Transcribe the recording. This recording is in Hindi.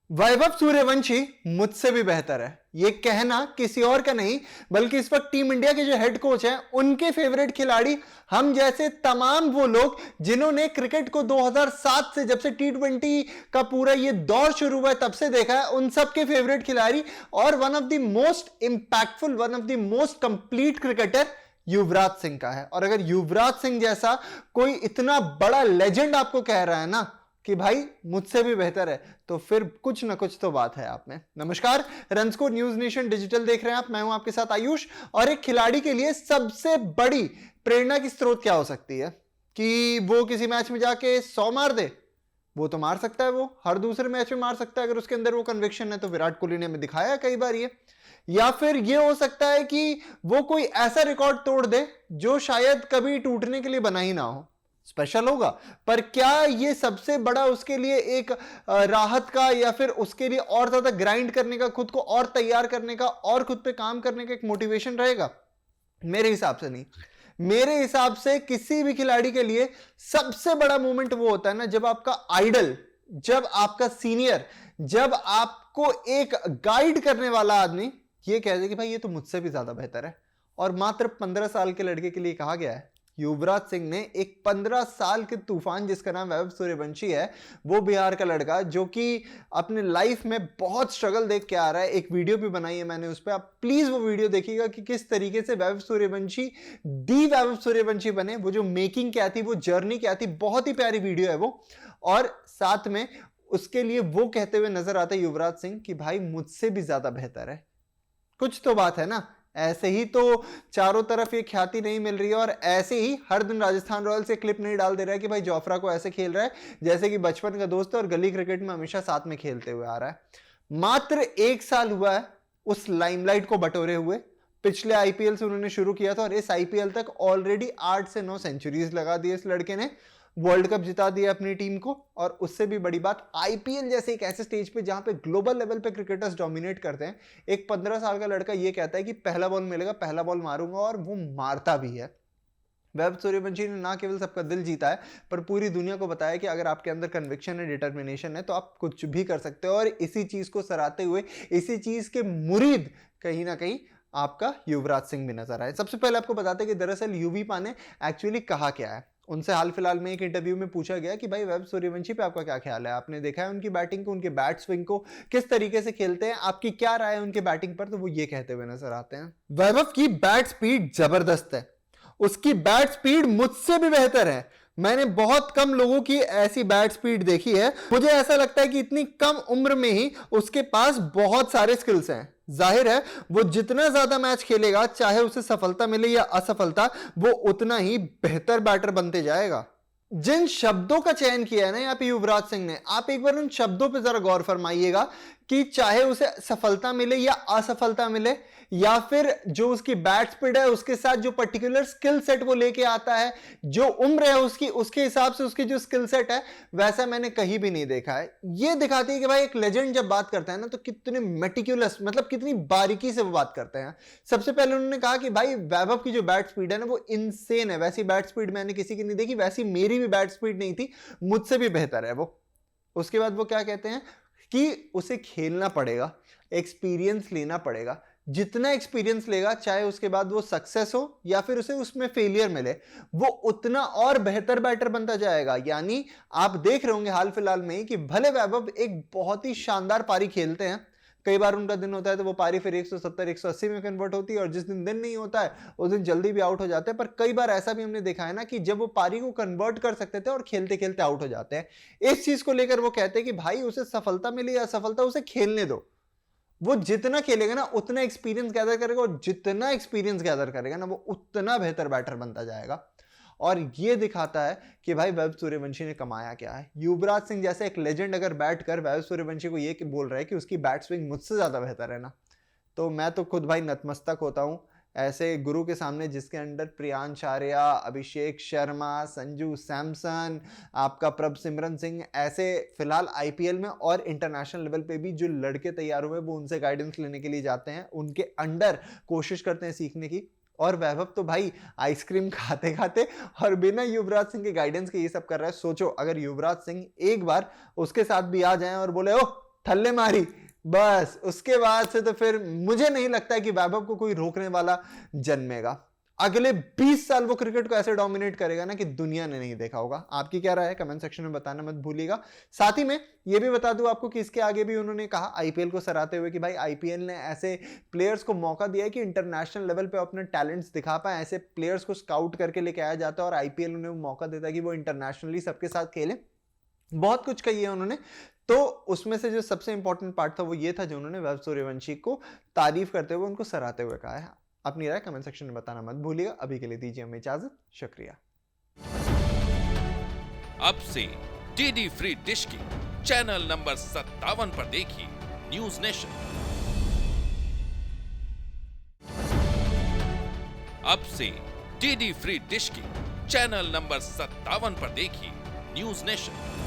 वैभव सूर्यवंशी मुझसे भी बेहतर है, ये कहना किसी और का नहीं बल्कि इस वक्त टीम इंडिया के जो हेड कोच हैं उनके फेवरेट खिलाड़ी, हम जैसे तमाम वो लोग जिन्होंने क्रिकेट को 2007 से जब से टी20 का पूरा ये दौर शुरू हुआ है तब से देखा है, उन सबके फेवरेट खिलाड़ी और one of the most impactful, one of the most complete cricketer Yuvraj Singh का है। और अगर युवराज सिंह जैसा कोई इतना बड़ा लेजेंड आपको कह रहा है ना कि भाई मुझसे भी बेहतर है, तो फिर कुछ ना कुछ तो बात है आप में। नमस्कार, run score news nation digital देख रहे हैं आप, मैं हूं आपके साथ आयुष। और एक खिलाड़ी के लिए सबसे बड़ी प्रेरणा की स्रोत क्या हो सकती है कि वो किसी मैच में जाके 100 मार दे? वो तो मार सकता है, वो हर दूसरे मैच में मार सकता है अगर उसके अंदर वो कन्विक्शन है। तो विराट कोहली ने हमें दिखाया कई बार ये। या फिर ये हो सकता है कि वो कोई ऐसा रिकॉर्ड तोड़ दे जो शायद कभी टूटने के लिए बना ही ना हो, स्पेशल होगा। पर क्या ये सबसे बड़ा उसके लिए एक राहत का या फिर उसके लिए और ज्यादा ग्राइंड करने का, खुद को और तैयार करने का और खुद पे काम करने का एक मोटिवेशन रहेगा? मेरे हिसाब से नहीं। मेरे हिसाब से किसी भी खिलाड़ी के लिए सबसे बड़ा मोमेंट वो होता है ना जब आपका आइडल, जब आपका सीनियर, जब आपको एक गाइड करने वाला आदमी ये कह दे कि भाई ये तो मुझसे भी ज्यादा बेहतर है। और मात्र 15 साल के लड़के के लिए कहा गया है। युवराज सिंह ने एक 15 साल के तूफान जिसका नाम वैभव सूर्यवंशी है, वो बिहार का लड़का जो कि अपने लाइफ में बहुत स्ट्रगल देख के आ रहा है। एक वीडियो भी बनाई है मैंने उस पर, आप प्लीज वो वीडियो देखिएगा कि किस तरीके से वैभव सूर्यवंशी दी वैभव सूर्यवंशी बने, वो जो मेकिंग क्या थी, वो जर्नी क्या थी। बहुत ही प्यारी वीडियो है वो। और साथ में उसके लिए वो कहते हुए नजर आता है युवराज सिंह कि भाई मुझसे भी ज्यादा बेहतर है। कुछ तो बात है ना। ऐसे ही तो चारों तरफ ये ख्याति नहीं मिल रही है और ऐसे ही हर दिन राजस्थान रॉयल्स से क्लिप नहीं डाल दे रहा है कि भाई जोफ्रा को ऐसे खेल रहा है जैसे कि बचपन का दोस्त है और गली क्रिकेट में हमेशा साथ में खेलते हुए आ रहा है। मात्र 1 साल हुआ है उस लाइमलाइट को बटोरे हुए। पिछले आईपीएल से उन्होंने शुरू किया था और इस आईपीएल तक ऑलरेडी 8 से 9 सेंचुरीज लगा दी इस लड़के ने। वर्ल्ड कप जिता दिया अपनी टीम को। और उससे भी बड़ी बात, आईपीएल जैसे एक ऐसे स्टेज पे जहां पे ग्लोबल लेवल पे क्रिकेटर्स डोमिनेट करते हैं, एक 15 साल का लड़का ये कहता है कि पहला बॉल मिलेगा, पहला बॉल मारूंगा, और वो मारता भी है। वैभव सूर्यवंशी ने ना केवल सबका दिल जीता है पर पूरी दुनिया को बताया कि अगर आपके अंदर कन्विक्शन है, डिटर्मिनेशन है, तो आप कुछ भी कर सकते हो। और इसी चीज को सराहते हुए, इसी चीज के मुरीद कहीं ना कहीं आपका युवराज सिंह भी नजर आए। सबसे पहले आपको बताते हैं कि दरअसल यूवीपा ने एक्चुअली कहा क्या है। उनसे हाल फिलहाल में एक इंटरव्यू में पूछा गया कि भाई वैभव सूर्यवंशी पे आपका क्या ख्याल है, आपने देखा है उनकी बैटिंग को, उनके बैट स्विंग को, किस तरीके से खेलते हैं, आपकी क्या राय है उनके बैटिंग पर? तो वो ये कहते हुए नजर आते हैं, वैभव की बैट स्पीड जबरदस्त है, उसकी बैट स्पीड मुझसे भी बेहतर है। मैंने बहुत कम लोगों की ऐसी बैट स्पीड देखी है। मुझे ऐसा लगता है कि इतनी कम उम्र में ही उसके पास बहुत सारे स्किल्स हैं। जाहिर है वो जितना ज्यादा मैच खेलेगा, चाहे उसे सफलता मिले या असफलता, वो उतना ही बेहतर बैटर बनते जाएगा। जिन शब्दों का चयन किया है ना यहाँ पे युवराज सिंह ने, आप एक बार उन शब्दों पे जरा गौर फरमाइएगा कि चाहे उसे सफलता मिले या असफलता मिले, या फिर जो उसकी बैट स्पीड है उसके साथ जो पर्टिकुलर स्किल सेट वो लेके आता है, जो उम्र है उसकी, उसके हिसाब से उसकी जो स्किल सेट है, वैसा मैंने कहीं भी नहीं देखा है। ये दिखाती है कि भाई एक लेजेंड जब बात करता है ना तो कितने मेटिकुलस, मतलब कितनी बारीकी से वो बात करते हैं। सबसे पहले उन्होंने कहा कि भाई वैभव की जो बैट स्पीड है ना वो इनसेन है, वैसी बैट स्पीड मैंने किसी की नहीं देखी, वैसी मेरी भी बैट स्पीड नहीं थी, मुझसे भी बेहतर है वो। उसके बाद वो क्या कहते हैं कि उसे खेलना पड़ेगा, एक्सपीरियंस लेना पड़ेगा। जितना एक्सपीरियंस लेगा, चाहे उसके बाद वो सक्सेस हो या फिर उसे उसमें फेलियर मिले, वो उतना और बेहतर बैटर बनता जाएगा। यानी आप देख रहे होंगे हाल फिलहाल में कि भले वैभव एक बहुत ही शानदार पारी खेलते हैं, कई बार उनका दिन होता है तो वो पारी फिर 170 180 में कन्वर्ट होती है, और जिस दिन नहीं होता है उस दिन जल्दी भी आउट हो जाते हैं। पर कई बार ऐसा भी हमने देखा है ना कि जब वो पारी को कन्वर्ट कर सकते थे और खेलते खेलते आउट हो जाते हैं। इस चीज को लेकर वो कहते हैं कि भाई उसे सफलता मिले या असफलता, उसे खेलने दो। वो जितना खेलेगा ना उतना एक्सपीरियंस गैदर करेगा, और जितना एक्सपीरियंस गैदर करेगा ना वो उतना बेहतर बैटर बनता जाएगा। और ये दिखाता है कि भाई वैभव सूर्यवंशी ने कमाया क्या है। युवराज सिंह जैसे एक लेजेंड अगर बैठ कर वैभव सूर्यवंशी को ये बोल रहा है कि उसकी बैट स्विंग मुझसे ज्यादा बेहतर है ना, तो मैं तो खुद भाई नतमस्तक होता हूं ऐसे गुरु के सामने जिसके अंडर प्रियांश आर्या, अभिषेक शर्मा, संजू सैमसन, आपका प्रभ सिमरन सिंह, ऐसे फिलहाल आईपीएल में और इंटरनेशनल लेवल पे भी जो लड़के तैयार हुए वो उनसे गाइडेंस लेने के लिए जाते हैं, उनके अंडर कोशिश करते हैं सीखने की। और वैभव तो भाई आइसक्रीम खाते खाते और बिना युवराज सिंह के गाइडेंस के ये सब कर रहा है। सोचो अगर युवराज सिंह एक बार उसके साथ भी आ जाए और बोले, ओह थल्ले मारी, बस उसके बाद से तो फिर मुझे नहीं लगता कि वैभव को कोई रोकने वाला जन्मेगा। अगले 20 साल वो क्रिकेट को ऐसे डोमिनेट करेगा ना कि दुनिया ने नहीं देखा होगा। आपकी क्या राय है कमेंट सेक्शन में बताना मत भूलिएगा। साथ ही में ये भी बता दूं आपको कि इसके आगे भी उन्होंने कहा आईपीएल को सराहते हुए कि भाई आईपीएल ने ऐसे प्लेयर्स को मौका दिया है कि इंटरनेशनल लेवल पे अपने टैलेंट्स दिखा पाए। ऐसे प्लेयर्स को स्काउट करके लेके आया जाता है और आईपीएल उन्हें मौका देता है कि वो इंटरनेशनली सबके साथ खेले। बहुत कुछ कही है उन्होंने। तो उसमें से जो सबसे इंपॉर्टेंट पार्ट था वो ये था जो उन्होंने वैभव सूर्यवंशी को तारीफ करते हुए उनको सराहते हुए कहा है। अपनी राय कमेंट सेक्शन में बताना मत भूलिएगा। अभी के लिए दीजिए हमें इजाजत, शुक्रिया। अब से डीडी फ्री डिश की चैनल नंबर 57 पर देखिए न्यूज नेशन। अब से डीडी फ्री डिश की चैनल नंबर 57 पर देखिए न्यूज नेशन।